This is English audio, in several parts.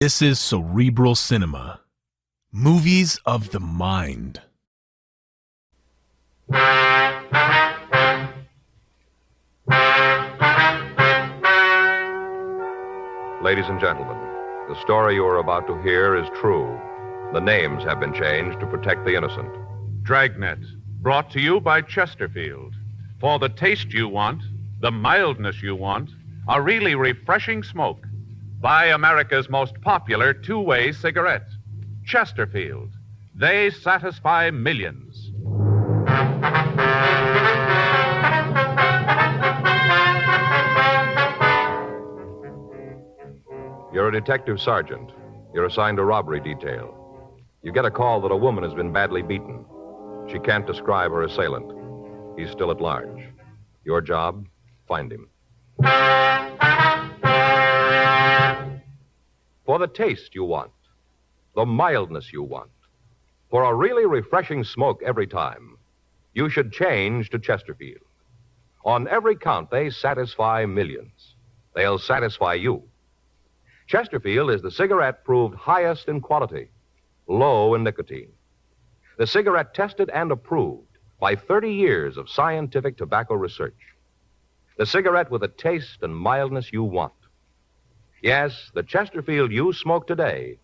This is Cerebral Cinema. Movies of the mind. Ladies and gentlemen, the story you are about to hear is true. The names have been changed to protect the innocent. Dragnet, brought to you by Chesterfield. For the taste you want, the mildness you want, a really refreshing smoke. Buy America's most popular two-way cigarette, Chesterfield. They satisfy millions. You're a detective sergeant. You're assigned a robbery detail. You get a call that a woman has been badly beaten. She can't describe her assailant. He's still at large. Your job, find him. For the taste you want, the mildness you want, for a really refreshing smoke every time, you should change to Chesterfield. On every count, they satisfy millions. They'll satisfy you. Chesterfield is the cigarette proved highest in quality, low in nicotine. The cigarette tested and approved by 30 years of scientific tobacco research. The cigarette with the taste and mildness you want. Yes, the Chesterfield you smoke today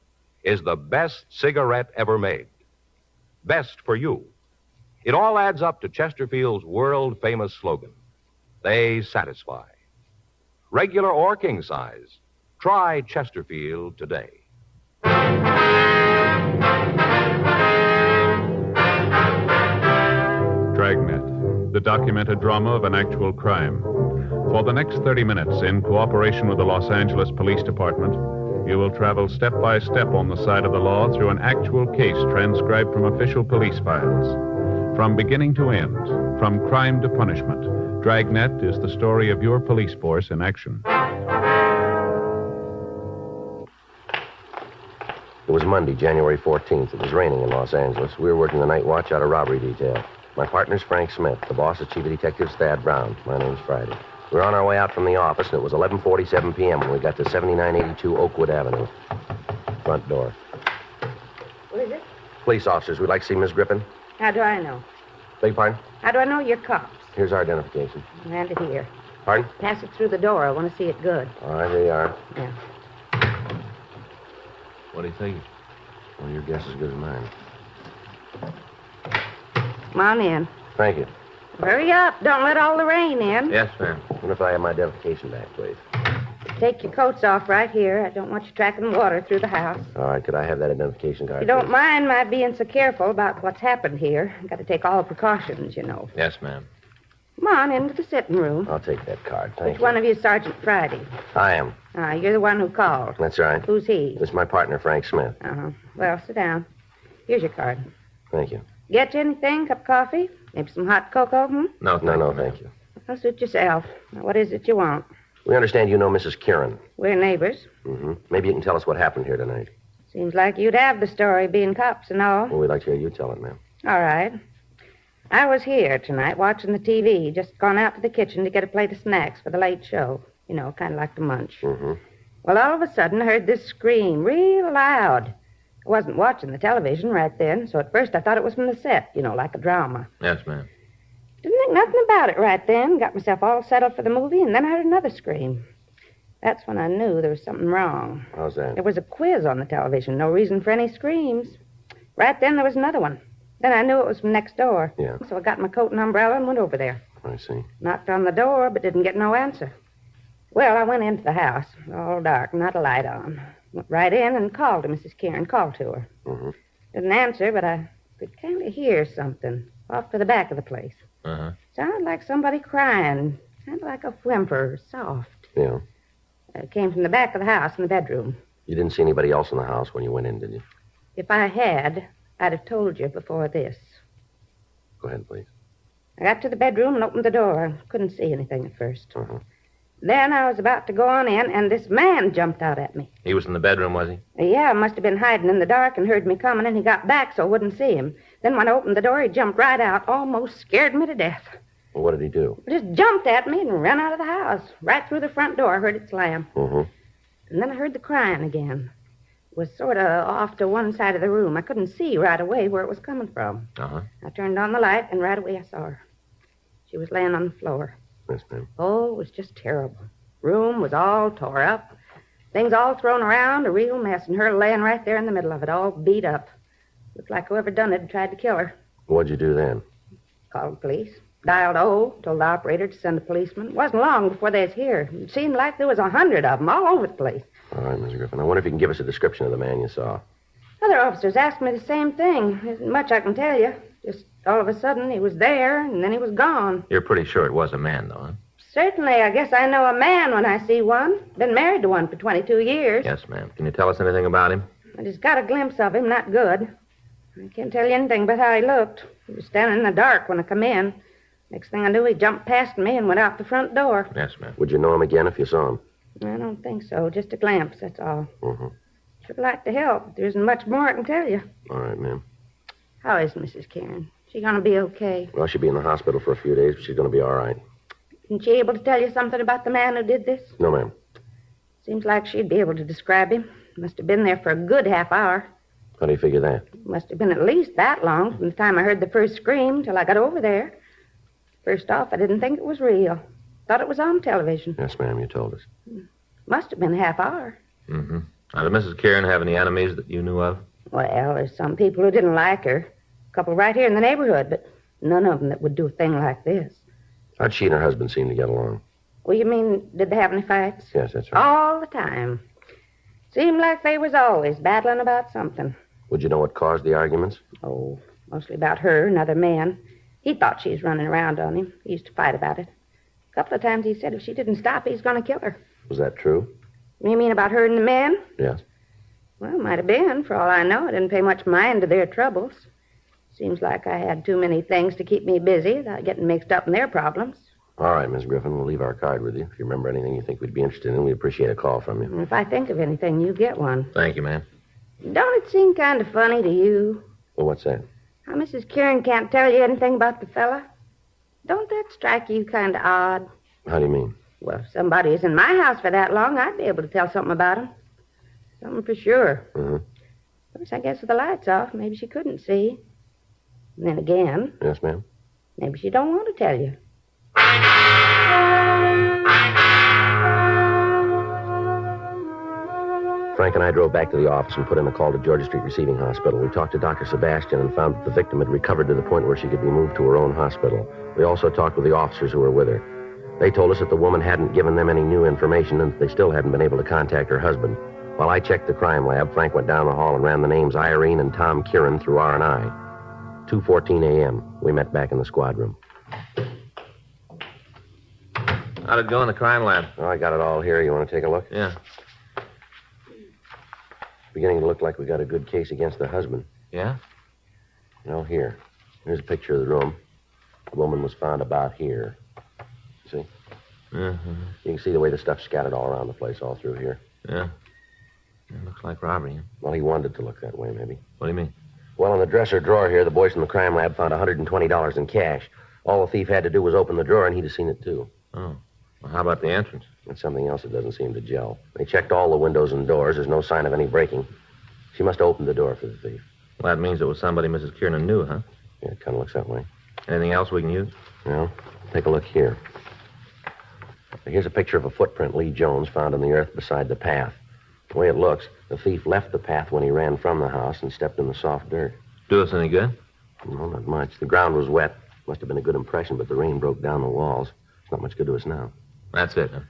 is the best cigarette ever made. Best for you. It all adds up to Chesterfield's world-famous slogan. They satisfy. Regular or king size, try Chesterfield today. Dragnet, the documented drama of an actual crime. For the next 30 minutes, in cooperation with the Los Angeles Police Department, you will travel step by step on the side of the law through an actual case transcribed from official police files. From beginning to end, from crime to punishment, Dragnet is the story of your police force in action. It was Monday, January 14th. It was raining in Los Angeles. We were working the night watch out of robbery detail. My partner's Frank Smith. The boss is Chief of Detectives Thad Brown. My name's Friday. We were on our way out from the office, and it was 11:47 p.m. when we got to 7982 Oakwood Avenue. Front door. What is it? Police officers. We'd like to see Miss Griffin. How do I know? Beg your pardon? How do I know you're cops? Here's our identification. Hand it here. Pardon? Pass it through the door. I want to see it good. All right, here you are. Yeah. What do you think? Well, your guess is as good as mine. Come on in. Thank you. Hurry up. Don't let all the rain in. Yes, ma'am. What if I have my identification back, please? Take your coats off right here. I don't want you tracking water through the house. All right, could I have that identification card? If you don't please? mind my being so careful about what's happened here. Got to take all precautions, you know. Yes, ma'am. Come on into the sitting room. I'll take that card. Thank Which you. one of you is Sergeant Friday? I am. You're the one who called. That's right. Who's he? This is my partner, Frank Smith. Uh-huh. Well, sit down. Here's your card. Thank you. Get you anything? Cup of coffee? Maybe some hot cocoa? No, thank you. Well, suit yourself. Now, what is it you want? We understand you know Mrs. Kieran. We're neighbors. Mm-hmm. Maybe you can tell us what happened here tonight. Seems like you'd have the story, being cops and all. Well, we'd like to hear you tell it, ma'am. All right. I was here tonight watching the TV. Just gone out to the kitchen to get a plate of snacks for the late show. You know, kind of like to munch. Mm-hmm. Well, all of a sudden, I heard this scream real loud. I wasn't watching the television right then, so at first I thought it was from the set, you know, like a drama. Yes, ma'am. Didn't think nothing about it right then. Got myself all settled for the movie, and then I heard another scream. That's when I knew there was something wrong. How's that? There was a quiz on the television. No reason for any screams. Right then, there was another one. Then I knew it was from next door. Yeah. So I got my coat and umbrella and went over there. I see. Knocked on the door, but didn't get no answer. Well, I went into the house, all dark, not a light on. Went right in and called to Mrs. Kieran, called to her. Mm-hmm. Didn't answer, but I could kind of hear something off to the back of the place. Uh-huh. Sounded like somebody crying, kind of like a whimper, soft. Yeah. It came from the back of the house in the bedroom. You didn't see anybody else in the house when you went in, did you? If I had, I'd have told you before this. Go ahead, please. I got to the bedroom and opened the door. Couldn't see anything at first. Uh-huh. Then I was about to go on in, and this man jumped out at me. He was in the bedroom, was he? Yeah, must have been hiding in the dark and heard me coming, and he got back so I wouldn't see him. Then when I opened the door, he jumped right out, almost scared me to death. Well, what did he do? He just jumped at me and ran out of the house. Right through the front door, I heard it slam. Mm-hmm. And then I heard the crying again. was sort of off to one side of the room. I couldn't see right away where it was coming from. Uh-huh. I turned on the light, and right away I saw her. She was laying on the floor. Yes, ma'am. Oh, it was just terrible. Room was all tore up. Things all thrown around, a real mess, and her laying right there in the middle of it, all beat up. Looked like whoever done it had tried to kill her. What'd you do then? Called the police. Dialed told the operator to send a policeman. It wasn't long before they was here. It seemed like there was 100 of them all over the place. All right, Mrs. Griffin. I wonder if you can give us a description of the man you saw. Other officers asked me the same thing. There isn't much I can tell you. Just all of a sudden, he was there, and then he was gone. You're pretty sure it was a man, though, huh? Certainly, I guess I know a man when I see one. Been married to one for 22 years. Yes, ma'am. Can you tell us anything about him? I just got a glimpse of him, not good. I can't tell you anything about how he looked. He was standing in the dark when I come in. Next thing I knew, he jumped past me and went out the front door. Yes, ma'am. Would you know him again if you saw him? I don't think so. Just a glimpse, that's all. Mm-hmm. Should like to help. There isn't much more I can tell you. All right, ma'am. How is Mrs. Karen? She gonna be okay? Well, she'll be in the hospital for a few days, but she's going to be all right. Isn't she able to tell you something about the man who did this? No, ma'am. Seems like she'd be able to describe him. Must have been there for a good half hour. How do you figure that? Must have been at least that long from the time I heard the first scream till I got over there. First off, I didn't think it was real. Thought it was on television. Yes, ma'am, you told us. Must have been a half hour. Mm-hmm. Now, did Mrs. Kieran have any enemies that you knew of? Well, there's some people who didn't like her. A couple right here in the neighborhood, but none of them that would do a thing like this. How'd she and her husband seem to get along? Well, you mean, did they have any fights? Yes, that's right. All the time. Seemed like they was always battling about something. Would you know what caused the arguments? Oh, mostly about her, another man. He thought she was running around on him. He used to fight about it. A couple of times he said if she didn't stop, he's going to kill her. Was that true? You mean about her and the men? Yes. Well, might have been. For all I know, I didn't pay much mind to their troubles. Seems like I had too many things to keep me busy without getting mixed up in their problems. All right, Miss Griffin, we'll leave our card with you. If you remember anything you think we'd be interested in, we'd appreciate a call from you. And if I think of anything, you get one. Thank you, ma'am. Don't it seem kind of funny to you? Well, what's that? How Mrs. Kieran can't tell you anything about the fella? Don't that strike you kind of odd? How do you mean? Well, if somebody is in my house for that long, I'd be able to tell something about him. Something for sure. Mm-hmm. Of course, I guess with the lights off, maybe she couldn't see. And then again, Yes, ma'am? maybe she don't want to tell you. Frank and I drove back to the office and put in a call to Georgia Street Receiving Hospital. We talked to Dr. Sebastian and found that the victim had recovered to the point where she could be moved to her own hospital. We also talked with the officers who were with her. They told us that the woman hadn't given them any new information and that they still hadn't been able to contact her husband. While I checked the crime lab, Frank went down the hall and ran the names Irene and Tom Kieran through R&I. 2:14 a.m. We met back in the squad room. How'd it go in the crime lab? Oh, I got it all here. You want to take a look? Yeah. Beginning to look like we got a good case against the husband. Yeah? Here. Here's a picture of the room. The woman was found about here. See? Mm-hmm. You can see the way the stuff's scattered all around the place, all through here. Yeah. It looks like robbery. Huh? Well, he wanted it to look that way, maybe. What do you mean? Well, in the dresser drawer here, the boys from the crime lab found $120 in cash. All the thief had to do was open the drawer, and he'd have seen it, too. Oh. Well, how about the entrance? That's something else that doesn't seem to gel. They checked all the windows and doors. There's no sign of any breaking. She must have opened the door for the thief. Well, that means it was somebody Mrs. Kieran knew, huh? Yeah, it kind of looks that way. Anything else we can use? Well, take a look here. Here's a picture of a footprint Lee Jones found in the earth beside the path. The way it looks, the thief left the path when he ran from the house and stepped in the soft dirt. Do us any good? No, not much. The ground was wet. Must have been a good impression, but the rain broke down the walls. It's not much good to us now. That's it, huh?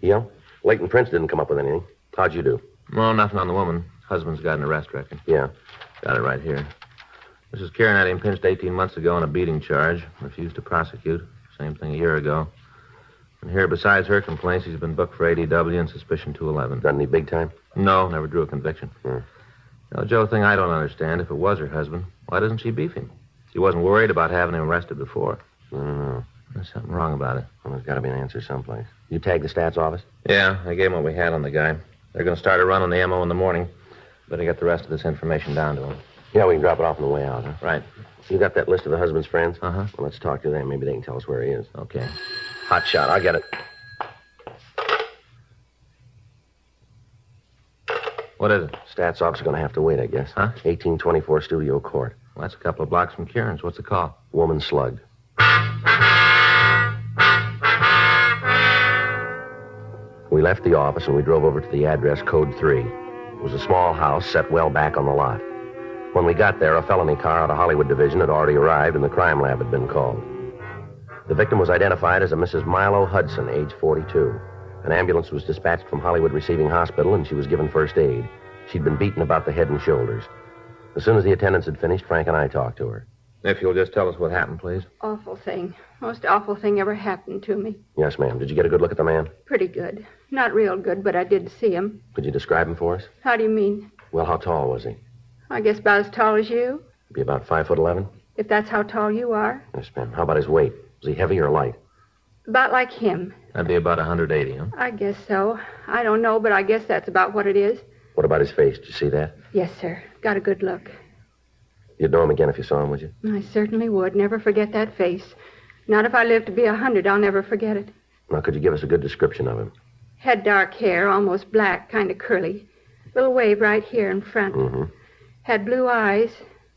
Yeah? Leighton Prince didn't come up with anything. How'd you do? Well, nothing on the woman. Husband's got an arrest record. Yeah. Got it right here. Mrs. Kieran had him pinched 18 months ago on a beating charge. Refused to prosecute. Same thing a year ago. And here, besides her complaints, he's been booked for ADW and suspicion 211. Done any big time? No, never drew a conviction. Now, Joe, thing I don't understand, if it was her husband, why doesn't she beef him? She wasn't worried about having him arrested before. I don't know. There's something wrong about it. Well, there's got to be an answer someplace. You tagged the stats office? Yeah, I gave him what we had on the guy. They're going to start a run on the MO in the morning. Better get the rest of this information down to him. Yeah, we can drop it off on the way out, huh? Right. You got that list of the husband's friends? Uh-huh. Well, let's talk to them. Maybe they can tell us where he is. Okay. Hot shot. I'll get it. What is it? Stats officer going to have to wait, I guess. Huh? 1824 Studio Court. Well, that's a couple of blocks from Kieran's. What's the call? Woman slugged. We left the office and we drove over to the address code 3. It was a small house set well back on the lot. When we got there, a felony car out of Hollywood Division had already arrived and the crime lab had been called. The victim was identified as a Mrs. Milo Hudson, age 42. An ambulance was dispatched from Hollywood Receiving Hospital and she was given first aid. She'd been beaten about the head and shoulders. As soon as the attendants had finished, Frank and I talked to her. If you'll just tell us what happened, please. Awful thing. Most awful thing ever happened to me. Yes, ma'am. Did you get a good look at the man? Pretty good. Not real good, but I did see him. Could you describe him for us? How do you mean? Well, how tall was he? I guess about as tall as you, Be about 5'11"? if that's how tall you are. Yes, ma'am. How about his weight? Was he heavy or light? About like him. That'd be about 180, huh? I guess so. I don't know, but I guess that's about what it is. What about his face? Did you see that? Yes, sir. Got a good look. You'd know him again if you saw him, would you? I certainly would. Never forget that face. Not if I live to be 100, I'll never forget it. Now, could you give us a good description of him? Had dark hair, almost black, kind of curly. Little wave right here in front. Mm-hmm. Had blue eyes.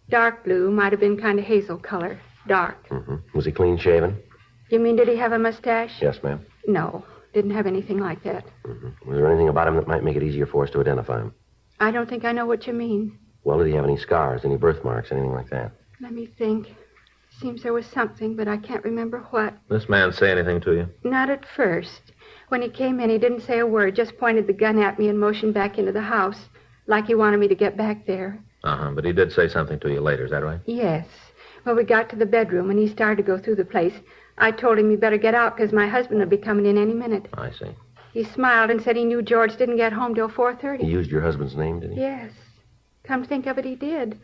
Dark blue, might have been kind of hazel color. Dark. Mm-hmm. Was he clean shaven? You mean, did he have a mustache? Yes, ma'am. No, didn't have anything like that. Mm-hmm. Was there anything about him that might make it easier for us to identify him? I don't think I know what you mean. Well, did he have any scars, any birthmarks, anything like that? Let me think. Seems there was something, but I can't remember what. This man say anything to you? Not at first. When he came in, he didn't say a word, just pointed the gun at me and motioned back into the house, like he wanted me to get back there. Uh-huh, but he did say something to you later, is that right? Yes. Well, we got to the bedroom, and he started to go through the place. I told him he better get out, because my husband would be coming in any minute. I see. He smiled and said he knew George didn't get home till 4:30. He used your husband's name, did he? Yes. Come to think of it, he did.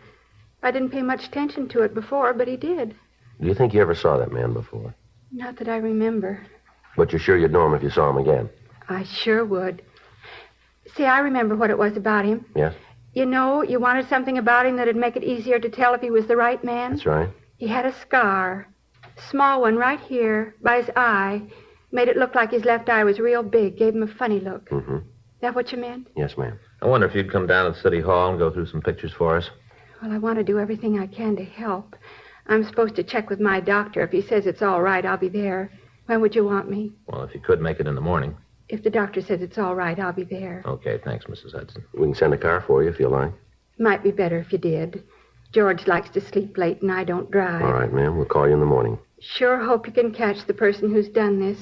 I didn't pay much attention to it before, but he did. Do you think you ever saw that man before? Not that I remember. But you're sure you'd know him if you saw him again? I sure would. See, I remember what it was about him. Yes? You know, you wanted something about him that'd make it easier to tell if he was the right man. That's right. He had a scar. Small one right here, by his eye. Made it look like his left eye was real big. Gave him a funny look. Mm-hmm. That what you meant? Yes, ma'am. I wonder if you'd come down to the city hall and go through some pictures for us. Well, I want to do everything I can to help. I'm supposed to check with my doctor. If he says it's all right, I'll be there. When would you want me? Well, if you could make it in the morning. If the doctor says it's all right, I'll be there. Okay, thanks, Mrs. Hudson. We can send a car for you if you like. Might be better if you did. George likes to sleep late and I don't drive. All right, ma'am. We'll call you in the morning. Sure hope you can catch the person who's done this.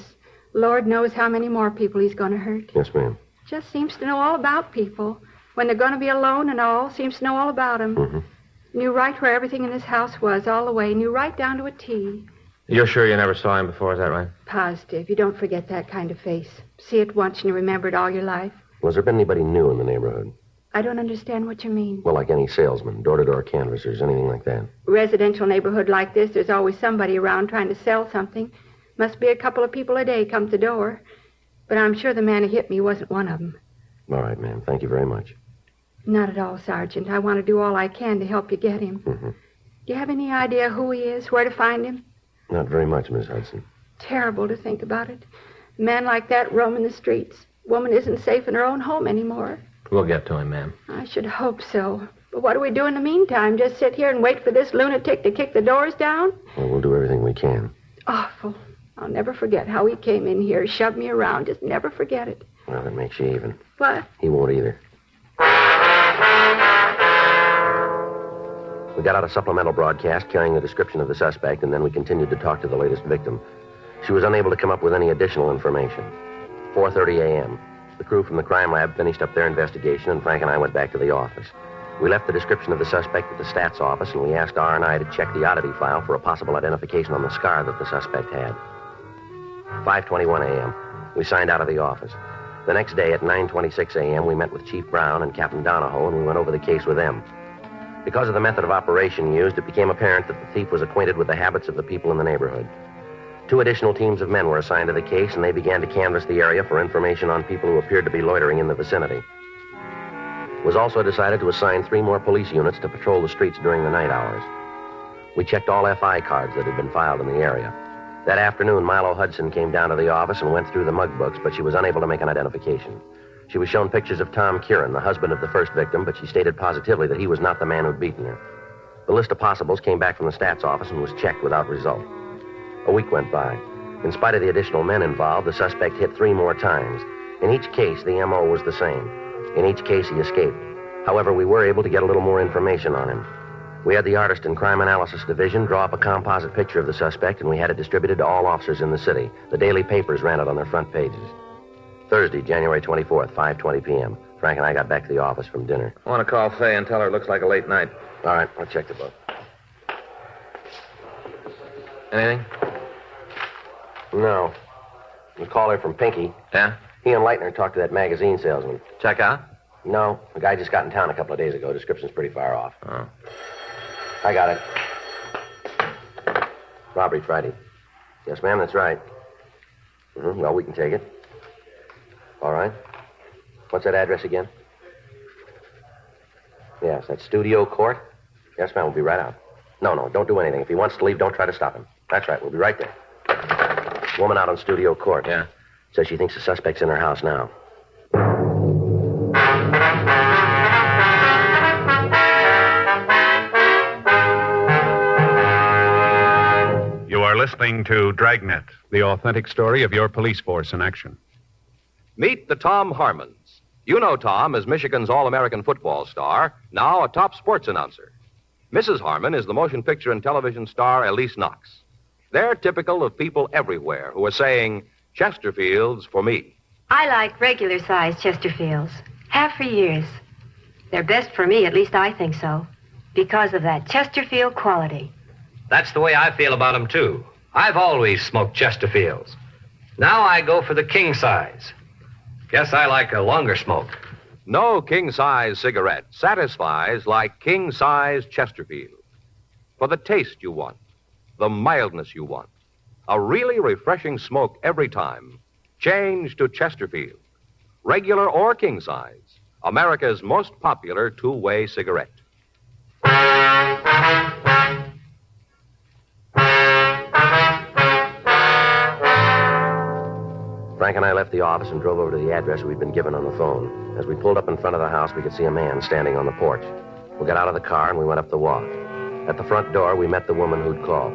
Lord knows how many more people he's going to hurt. Yes, ma'am. Just seems to know all about people. When they're going to be alone and all, seems to know all about them. Mm-hmm. Knew right where everything in this house was, all the way. Knew right down to a T. You're sure you never saw him before, is that right? Positive. You don't forget that kind of face. See it once and you remember it all your life. Was there been anybody new in the neighborhood? I don't understand what you mean. Well, like any salesman, door-to-door canvassers, anything like that. Residential neighborhood like this, there's always somebody around trying to sell something. Must be a couple of people a day come to the door. But I'm sure the man who hit me wasn't one of them. All right, ma'am. Thank you very much. Not at all, Sergeant. I want to do all I can to help you get him. Mm-hmm. Do you have any idea who he is, where to find him? Not very much, Miss Hudson. Terrible to think about it. A man like that roaming the streets. Woman isn't safe in her own home anymore. We'll get to him, ma'am. I should hope so. But what do we do in the meantime? Just sit here and wait for this lunatic to kick the doors down? Well, we'll do everything we can. Awful. I'll never forget how he came in here, shoved me around. Just never forget it. Well, that makes you even. What? He won't either. We got out a supplemental broadcast carrying the description of the suspect, and then we continued to talk to the latest victim. She was unable to come up with any additional information. 4:30 a.m. The crew from the crime lab finished up their investigation, and Frank and I went back to the office. We left the description of the suspect at the stats office, and we asked R&I to check the oddity file for a possible identification on the scar that the suspect had. 5:21 a.m. We signed out of the office. The next day at 9:26 a.m., we met with Chief Brown and Captain Donahoe, and we went over the case with them. Because of the method of operation used, it became apparent that the thief was acquainted with the habits of the people in the neighborhood. 2 additional teams of men were assigned to the case, and they began to canvass the area for information on people who appeared to be loitering in the vicinity. It was also decided to assign 3 more police units to patrol the streets during the night hours. We checked all FI cards that had been filed in the area. That afternoon, Milo Hudson came down to the office and went through the mug books, but she was unable to make an identification. She was shown pictures of Tom Kieran, the husband of the first victim, but she stated positively that he was not the man who'd beaten her. The list of possibles came back from the stats office and was checked without result. A week went by. In spite of the additional men involved, the suspect hit 3 more times. In each case, the M.O. was the same. In each case, he escaped. However, we were able to get a little more information on him. We had the artist in Crime Analysis Division draw up a composite picture of the suspect, and we had it distributed to all officers in the city. The daily papers ran it on their front pages. Thursday, January 24th, 5:20 p.m. Frank and I got back to the office from dinner. I want to call Faye and tell her it looks like a late night. All right, I'll check the book. Anything? No. You call her from Pinky. Yeah? He and Leitner talked to that magazine salesman. Check out? No, the guy just got in town a couple of days ago. Description's pretty far off. Oh. I got it. Robbery Friday. Yes, ma'am, that's right. Well, we can take it. All right. What's that address again? Yes, that's Studio Court. Yes, ma'am, we'll be right out. No, don't do anything. If he wants to leave, don't try to stop him. That's right, we'll be right there. Woman out on Studio Court. Yeah? Says she thinks the suspect's in her house now. You are listening to Dragnet, the authentic story of your police force in action. Meet the Tom Harmons. You know Tom as Michigan's All-American football star, now a top sports announcer. Mrs. Harmon is the motion picture and television star Elise Knox. They're typical of people everywhere who are saying, Chesterfields for me. I like regular-sized Chesterfields. Have for years. They're best for me, at least I think so, because of that Chesterfield quality. That's the way I feel about them, too. I've always smoked Chesterfields. Now I go for the king size. Guess I like a longer smoke. No king-size cigarette satisfies like king-size Chesterfield. For the taste you want, the mildness you want, a really refreshing smoke every time, change to Chesterfield. Regular or king-size, America's most popular two-way cigarette. Frank and I left the office and drove over to the address we'd been given on the phone. As we pulled up in front of the house, we could see a man standing on the porch. We got out of the car and we went up the walk. At the front door, we met the woman who'd called.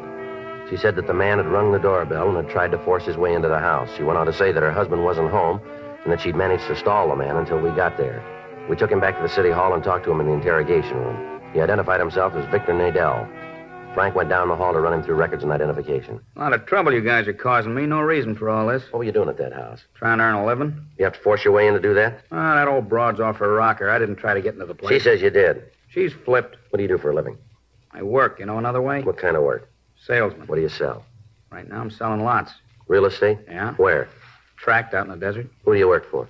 She said that the man had rung the doorbell and had tried to force his way into the house. She went on to say that her husband wasn't home and that she'd managed to stall the man until we got there. We took him back to the city hall and talked to him in the interrogation room. He identified himself as Victor Nadell. Frank went down the hall to run him through records and identification. A lot of trouble you guys are causing me. No reason for all this. What were you doing at that house? Trying to earn a living. You have to force your way in to do that? That old broad's off her rocker. I didn't try to get into the place. She says you did. She's flipped. What do you do for a living? I work, you know another way? What kind of work? Salesman. What do you sell? Right now I'm selling lots. Real estate? Yeah. Where? Tract out in the desert. Who do you work for?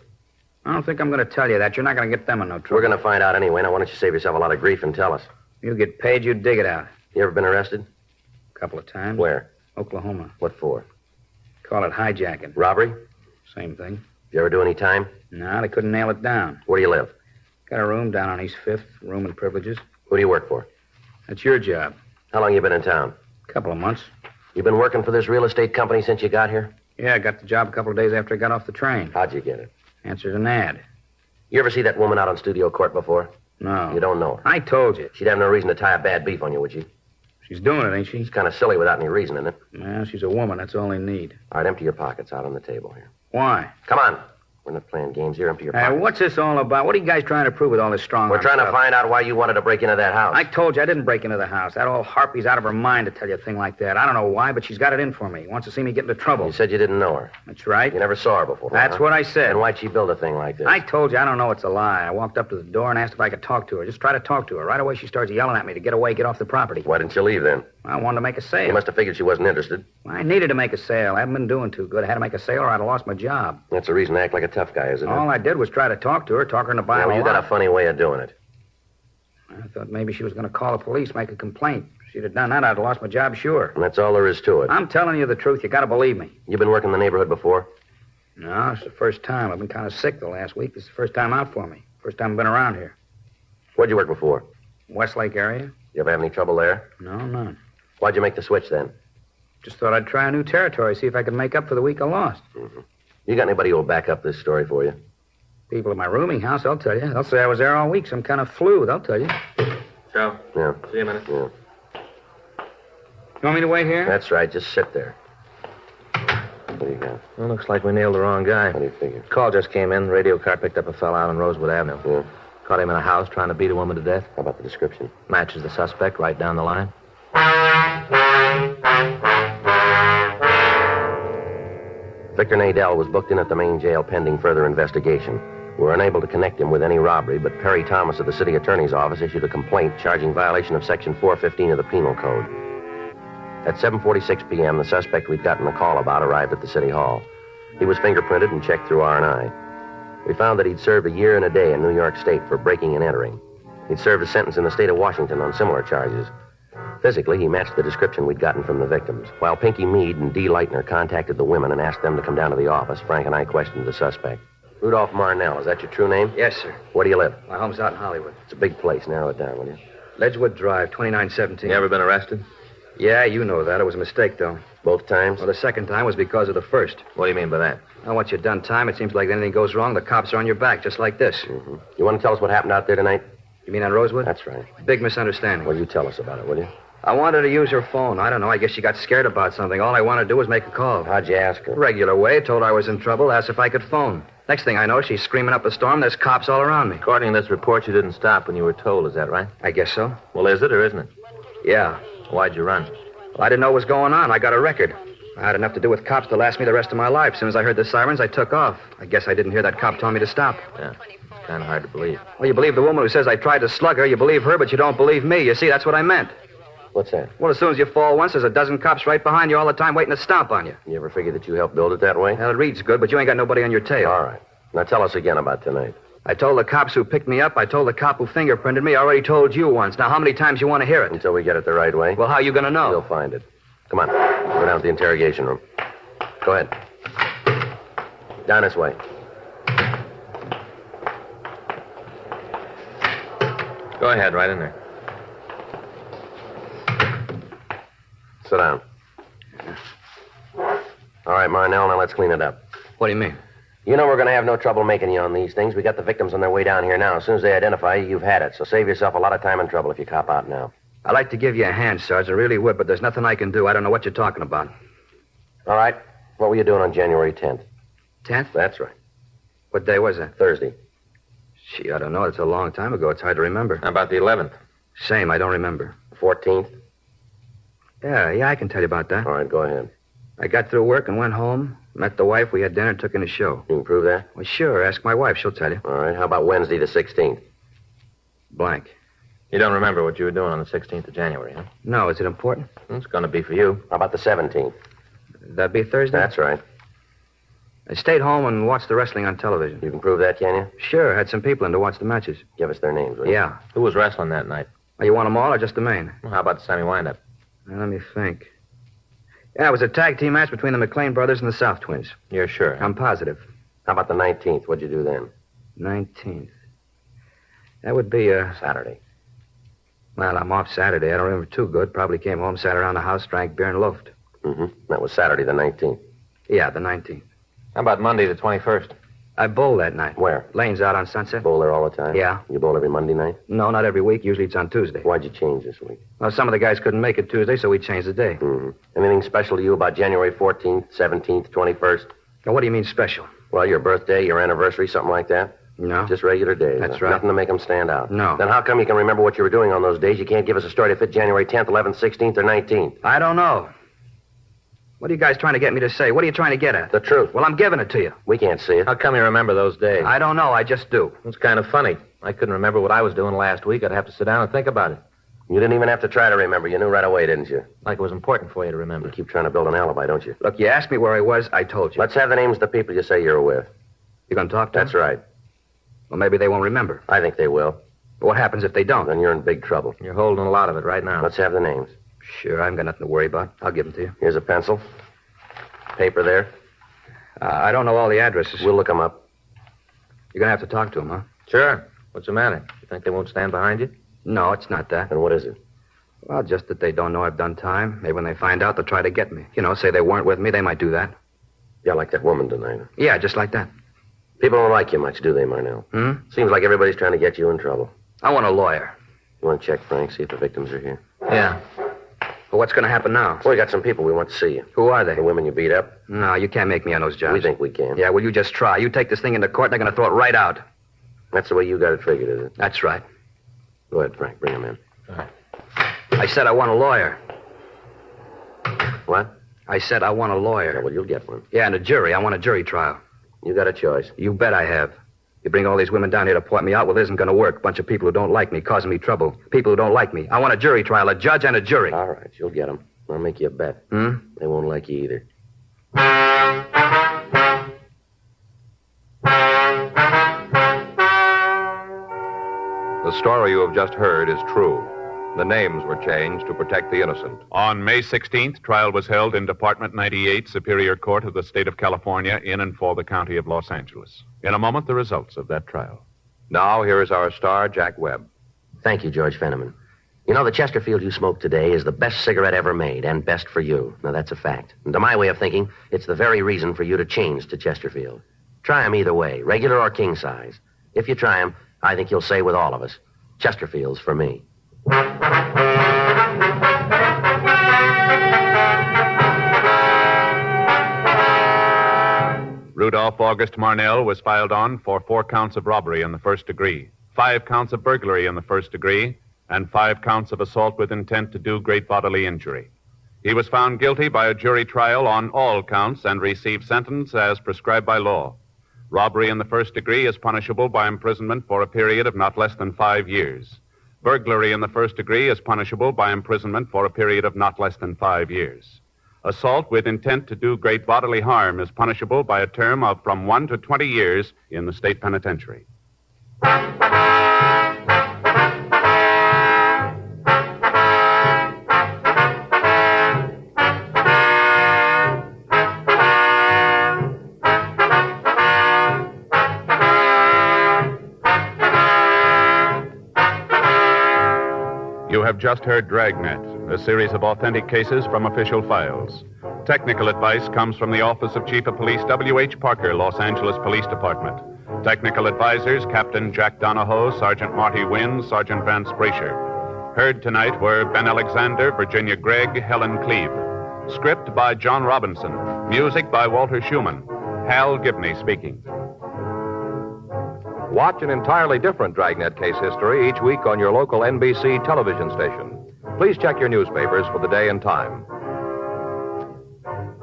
I don't think I'm going to tell you that. You're not going to get them in no trouble. We're going to find out anyway. Now, why don't you save yourself a lot of grief and tell us? You get paid, you dig it out. You ever been arrested? A couple of times. Where? Oklahoma. What for? Call it hijacking. Robbery? Same thing. You ever do any time? No, they couldn't nail it down. Where do you live? Got a room down on East 5th, room and privileges. Who do you work for? That's your job. How long you been in town? A couple of months. You been working for this real estate company since you got here? Yeah, I got the job a couple of days after I got off the train. How'd you get it? Answered an ad. You ever see that woman out on Studio Court before? No. You don't know her? I told you. She'd have no reason to tie a bad beef on you, would she? She's doing it, ain't she? It's kind of silly without any reason, isn't it? Well, she's a woman. That's all they need. All right, empty your pockets out on the table here. Why? Come on. We're not playing games here. Empty your pockets. What's this all about? What are you guys trying to prove with all this strong We're arm trying stuff? to find out why you wanted to break into that house. I told you I didn't break into the house. That old harpy's out of her mind to tell you a thing like that. I don't know why, but she's got it in for me. Wants to see me get into trouble. You said you didn't know her. That's right. You never saw her before. That's what I said. And why'd she build a thing like this? I told you I don't know it's a lie. I walked up to the door and asked if I could talk to her. Just try to talk to her. Right away she starts yelling at me to get away, get off the property. Why didn't you leave then? I wanted to make a sale. You must have figured she wasn't interested. I needed to make a sale. I haven't been doing too good. I had to make a sale or I'd have lost my job. That's the reason to act like a tough guy, isn't it? All I did was try to talk to her, talk her into buying Well, a you got lot. a funny way of doing it. I thought maybe she was going to call the police, make a complaint. If she'd have done that, I'd have lost my job, sure. And that's all there is to it. I'm telling you the truth. You got to believe me. You been working in the neighborhood before? No, it's the first time. I've been kind of sick the last week. It's the first time out for me. First time I've been around here. Where'd you work before? Westlake area? You ever have any trouble there? No, none. Why'd you make the switch then? Just thought I'd try a new territory, see if I could make up for the week I lost. You got anybody who'll back up this story for you? People at my rooming house, they'll tell you. They'll say I was there all week, some kind of flu. They'll tell you. Joe? Yeah. See you in a minute. Yeah. You want me to wait here? That's right. Just sit there. What do you got? Well, looks like we nailed the wrong guy. How do you figure? Call just came in. Radio car picked up a fella out on Rosewood Avenue. Yeah. Caught him in a house trying to beat a woman to death. How about the description? Matches the suspect right down the line. Victor Nadell was booked in at the main jail pending further investigation. We were unable to connect him with any robbery, but Perry Thomas of the city attorney's office issued a complaint charging violation of Section 415 of the Penal Code. At 7:46 p.m., the suspect we'd gotten a call about arrived at the city hall. He was fingerprinted and checked through R&I. We found that he'd served a year and a day in New York State for breaking and entering. He'd served a sentence in the state of Washington on similar charges. Physically, he matched the description we'd gotten from the victims. While Pinky Meade and Dee Leitner contacted the women and asked them to come down to the office, Frank and I questioned the suspect. Rudolph Marnell, is that your true name? Yes, sir. Where do you live? My home's out in Hollywood. It's a big place. Narrow it down, will you? Ledgewood Drive, 2917. You ever been arrested? Yeah, you know that. It was a mistake, though. Both times? Well, the second time was because of the first. What do you mean by that? Now, once you've done time, it seems like anything goes wrong, the cops are on your back, just like this. Mm-hmm. You want to tell us what happened out there tonight? You mean on Rosewood? That's right. Big misunderstanding. Well, you tell us about it, will you? I wanted to use her phone. I don't know. I guess she got scared about something. All I wanted to do was make a call. How'd you ask her? Regular way. Told her I was in trouble. Asked if I could phone. Next thing I know, she's screaming up a storm. There's cops all around me. According to this report, you didn't stop when you were told. Is that right? I guess so. Well, is it or isn't it? Yeah. Why'd you run? Well, I didn't know what was going on. I got a record. I had enough to do with cops to last me the rest of my life. As soon as I heard the sirens, I took off. I guess I didn't hear that cop tell me to stop. Yeah. Kind of hard to believe. Well, you believe the woman who says I tried to slug her. You believe her, but you don't believe me. You see, that's what I meant. What's that? Well, as soon as you fall once, there's a dozen cops right behind you all the time waiting to stomp on you. You ever figure that you helped build it that way? Well, it reads good, but you ain't got nobody on your tail. All right. Now tell us again about tonight. I told the cops who picked me up. I told the cop who fingerprinted me. I already told you once. Now, how many times you want to hear it? Until we get it the right way. Well, how you going to know? You'll find it. Come on. Go down to the interrogation room. Go ahead. Down this way. Go ahead, right in there. Sit down. All right, Marnell, now let's clean it up. What do you mean? You know we're going to have no trouble making you on these things. We got the victims on their way down here now. As soon as they identify you, you've had it. So save yourself a lot of time and trouble if you cop out now. I'd like to give you a hand, Sarge. I really would, but there's nothing I can do. I don't know what you're talking about. All right. What were you doing on January 10th? 10th? That's right. What day was that? Thursday. Gee, I don't know. It's a long time ago. It's hard to remember. How about the 11th? Same. I don't remember. 14th? Yeah, I can tell you about that. All right, go ahead. I got through work and went home, met the wife, we had dinner, took in a show. You can prove that? Well, sure. Ask my wife. She'll tell you. All right. How about Wednesday the 16th? Blank. You don't remember what you were doing on the 16th of January, huh? No, is it important? It's going to be for you. How about the 17th? That'd be Thursday? That's right. I stayed home and watched the wrestling on television. You can prove that, can you? Sure. Had some people in to watch the matches. Give us their names, will you? Yeah. Who was wrestling that night? Oh, you want them all or just the main? Well, how about the semi-windup? Now, let me think. Yeah, it was a tag team match between the McLean brothers and the South Twins. You're sure? I'm positive. How about the 19th? What'd you do then? 19th. That would be, Saturday. Well, I'm off Saturday. I don't remember too good. Probably came home, sat around the house, drank beer, and loafed. Mm-hmm. That was Saturday the 19th. Yeah, the 19th. How about Monday the 21st? I bowled that night. Where? Lane's out on Sunset. Bowl there all the time? Yeah. You bowl every Monday night? No, not every week. Usually it's on Tuesday. Why'd you change this week? Well, some of the guys couldn't make it Tuesday, so we changed the day. Mm-hmm. Anything special to you about January 14th, 17th, 21st? Now, what do you mean special? Well, your birthday, your anniversary, something like that? No. Just regular days. That's huh? right. Nothing to make them stand out. No. Then how come you can remember what you were doing on those days? You can't give us a story to fit January 10th, 11th, 16th, or 19th. I don't know. What are you guys trying to get me to say? What are you trying to get at? The truth. Well, I'm giving it to you. We can't see it. How come you remember those days? I don't know. I just do. It's kind of funny. I couldn't remember what I was doing last week. I'd have to sit down and think about it. You didn't even have to try to remember. You knew right away, didn't you? Like it was important for you to You remember. keep trying to build an alibi, don't you? Look, you asked me where I was. I told you. Let's have the names of the people you say you're with. You going to talk to That's them? right. Well, maybe they won't remember. I think they will. But what happens if they don't? Then you're in big trouble. You're holding a lot of it right now. Let's have the names. Sure, I haven't got nothing to worry about. I'll give them to you. Here's a pencil. Paper there. I don't know all the addresses. We'll look them up. You're going to have to talk to them, huh? Sure. What's the matter? You think they won't stand behind you? No, it's not that. And what is it? Well, just that they don't know I've done time. Maybe when they find out, they'll try to get me. You know, say they weren't with me. They might do that. Yeah, like that woman tonight. Yeah, just like that. People don't like you much, do they, Marnell? Seems like everybody's trying to get you in trouble. I want a lawyer. You want to check, Frank, see if the victims are here? Yeah. Well, what's going to happen now? Well, we got some people we want to see you. Who are they? The women you beat up. No, you can't make me on those jobs. We think we can. Yeah, well, you just try. You take this thing into court, they're going to throw it right out. That's the way you got it figured, is it? That's right. Go ahead, Frank. Bring him in. All right. I said I want a lawyer. What? I said I want a lawyer. Oh, well, you'll get one. Yeah, and a jury. I want a jury trial. You got a choice. You bet I have. You bring all these women down here to point me out, well, it isn't going to work. Bunch of people who don't like me, causing me trouble. People who don't like me. I want a jury trial, a judge and a jury. All right, you'll get them. I'll make you a bet. They won't like you either. The story you have just heard is true. The names were changed to protect the innocent. On May 16th, trial was held in Department 98, Superior Court of the State of California, in and for the County of Los Angeles. In a moment, the results of that trial. Now, here is our star, Jack Webb. Thank you, George Fenneman. You know, the Chesterfield you smoked today is the best cigarette ever made, and best for you. Now, that's a fact. And to my way of thinking, it's the very reason for you to change to Chesterfield. Try them either way, regular or king size. If you try them, I think you'll say with all of us, Chesterfield's for me. Rudolph August Marnell was filed on for 4 counts of robbery in the first degree, 5 counts of burglary in the first degree, and 5 counts of assault with intent to do great bodily injury. He was found guilty by a jury trial on all counts and received sentence as prescribed by law. Robbery in the first degree is punishable by imprisonment for a period of not less than 5 years. Burglary in the first degree is punishable by imprisonment for a period of not less than 5 years. Assault with intent to do great bodily harm is punishable by a term of from 1 to 20 years in the state penitentiary. You have just heard Dragnet, a series of authentic cases from official files. Technical advice comes from the Office of Chief of Police W.H. Parker, Los Angeles Police Department. Technical advisors, Captain Jack Donahoe, Sergeant Marty Wynn, Sergeant Vance Brasher. Heard tonight were Ben Alexander, Virginia Gregg, Helen Cleve. Script by John Robinson. Music by Walter Schumann. Hal Gibney speaking. Watch an entirely different Dragnet case history each week on your local NBC television station. Please check your newspapers for the day and time.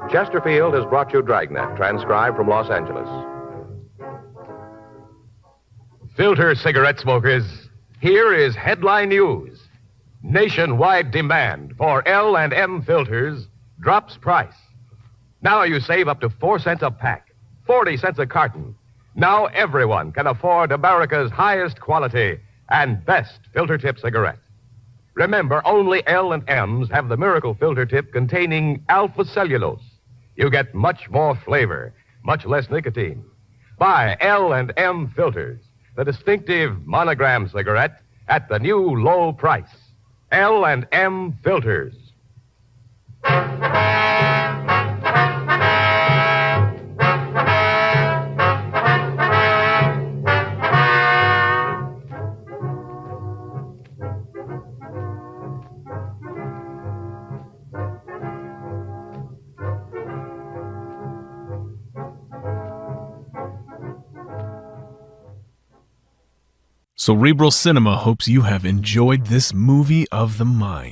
Chesterfield has brought you Dragnet, transcribed from Los Angeles. Filter cigarette smokers, here is headline news. Nationwide demand for L&M filters drops price. Now you save up to 4 cents a pack, 40 cents a carton. Now everyone can afford America's highest quality and best filter tip cigarette. Remember, only L&M's have the miracle filter tip containing alpha cellulose. You get much more flavor, much less nicotine. Buy L&M filters, the distinctive monogram cigarette at the new low price. L&M filters. Cerebral Cinema hopes you have enjoyed this movie of the mind.